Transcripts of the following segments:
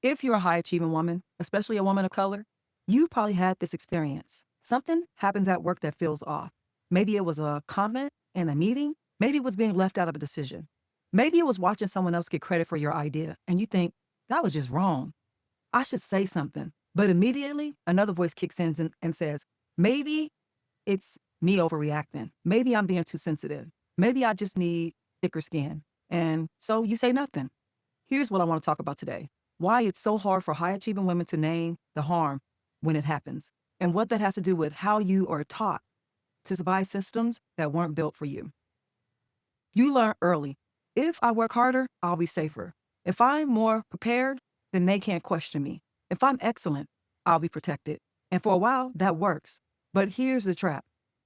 If you're a high achieving woman, especially a woman of color, you've probably had this experience. Something happens at work that feels off. Maybe it was a comment in a meeting. Maybe it was being left out of a decision. Maybe it was watching someone else get credit for your idea and you think, that was just wrong. I should say something. But immediately another voice kicks in and says, maybe it's me overreacting. Maybe I'm being too sensitive. Maybe I just need thicker skin. And so you say nothing. Here's what I want to talk about today: why it's so hard for high achieving women to name the harm when it happens, and what that has to do with how you are taught to survive systems that weren't built for you. You learn early. If I work harder, I'll be safer. If I'm more prepared, then they can't question me. If I'm excellent, I'll be protected. And for a while, that works. But here's the trap.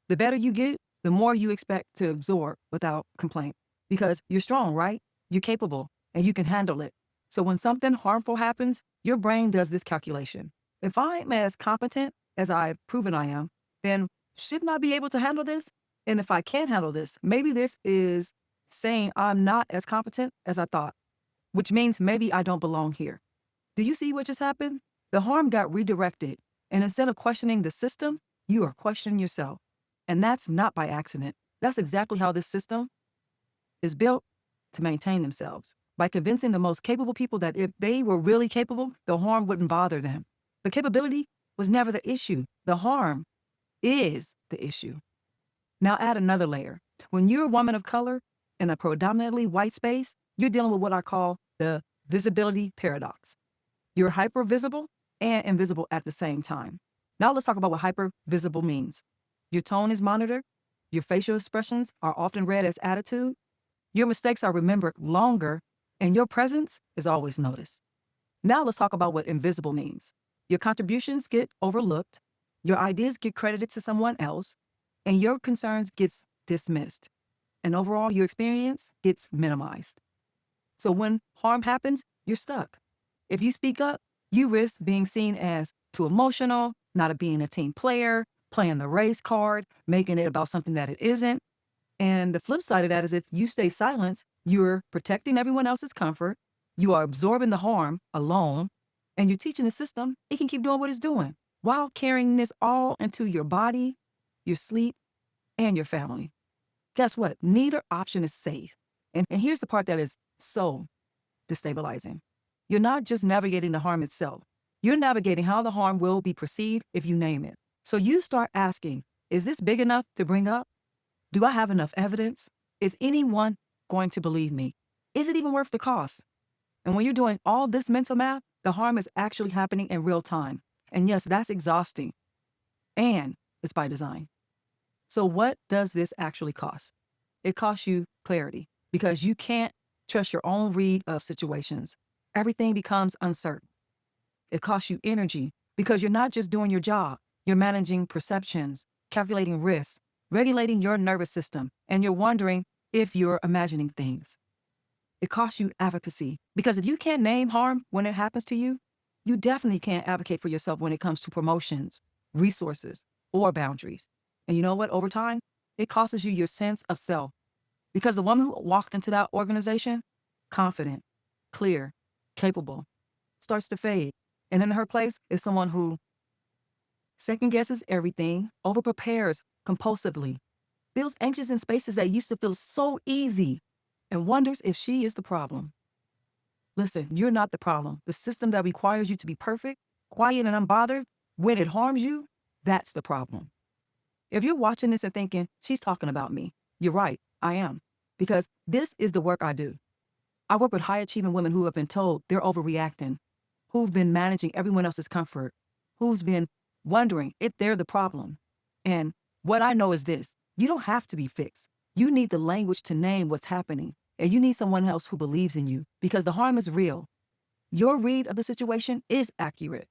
The better you get, the more you expect to absorb without complaint. Because you're strong, right? You're capable, and you can handle it. So when something harmful happens, your brain does this calculation. If I'm as competent as I've proven I am, then shouldn't I be able to handle this? And if I can't handle this, maybe this is saying I'm not as competent as I thought, which means maybe I don't belong here. Do you see what just happened? The harm got redirected, and instead of questioning the system, you are questioning yourself. And that's not by accident. That's exactly how this system is built to maintain themselves, by convincing the most capable people that if they were really capable, the harm wouldn't bother them. The capability was never the issue. The harm is the issue. Now add another layer. When you're a woman of color in a predominantly white space, you're dealing with what I call the visibility paradox. You're hypervisible and invisible at the same time. Now let's talk about what hypervisible means. Your tone is monitored. Your facial expressions are often read as attitude. Your mistakes are remembered longer, and your presence is always noticed. Now let's talk about what invisible means. Your contributions get overlooked. Your ideas get credited to someone else, and your concerns gets dismissed. And overall, your experience gets minimized. So when harm happens, you're stuck. If you speak up, you risk being seen as too emotional, not being a team player, playing the race card, making it about something that it isn't. And the flip side of that is if you stay silent, you're protecting everyone else's comfort, you are absorbing the harm alone, and you're teaching the system it can keep doing what it's doing while carrying this all into your body, your sleep, and your family. Guess what? Neither option is safe. And here's the part that is so destabilizing. You're not just navigating the harm itself. You're navigating how the harm will be perceived if you name it. So you start asking, is this big enough to bring up? Do I have enough evidence? Is anyone going to believe me? Is it even worth the cost? And when you're doing all this mental math, the harm is actually happening in real time. And yes, that's exhausting. And it's by design. So what does this actually cost? It costs you clarity because you can't trust your own read of situations. Everything becomes uncertain. It costs you energy because you're not just doing your job. You're managing perceptions, calculating risks, regulating your nervous system, and you're wondering if you're imagining things. It costs you advocacy because if you can't name harm when it happens to you, you definitely can't advocate for yourself when it comes to promotions, resources, or boundaries. And you know what? Over time, it costs you your sense of self because the woman who walked into that organization, confident, clear, capable, starts to fade. And in her place is someone who second guesses everything, overprepares compulsively, feels anxious in spaces that used to feel so easy, and wonders if she is the problem. Listen, you're not the problem. The system that requires you to be perfect, quiet, and unbothered, when it harms you, that's the problem. If you're watching this and thinking, she's talking about me, you're right, I am. Because this is the work I do. I work with high-achieving women who have been told they're overreacting, who've been managing everyone else's comfort, who's been wondering if they're the problem. And what I know is this: you don't have to be fixed. You need the language to name what's happening, and you need someone else who believes in you because the harm is real. Your read of the situation is accurate,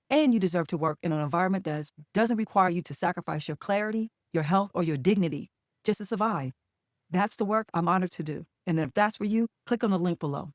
and you deserve to work in an environment that doesn't require you to sacrifice your clarity, your health, or your dignity just to survive. That's the work I'm honored to do. And if that's for you, click on the link below.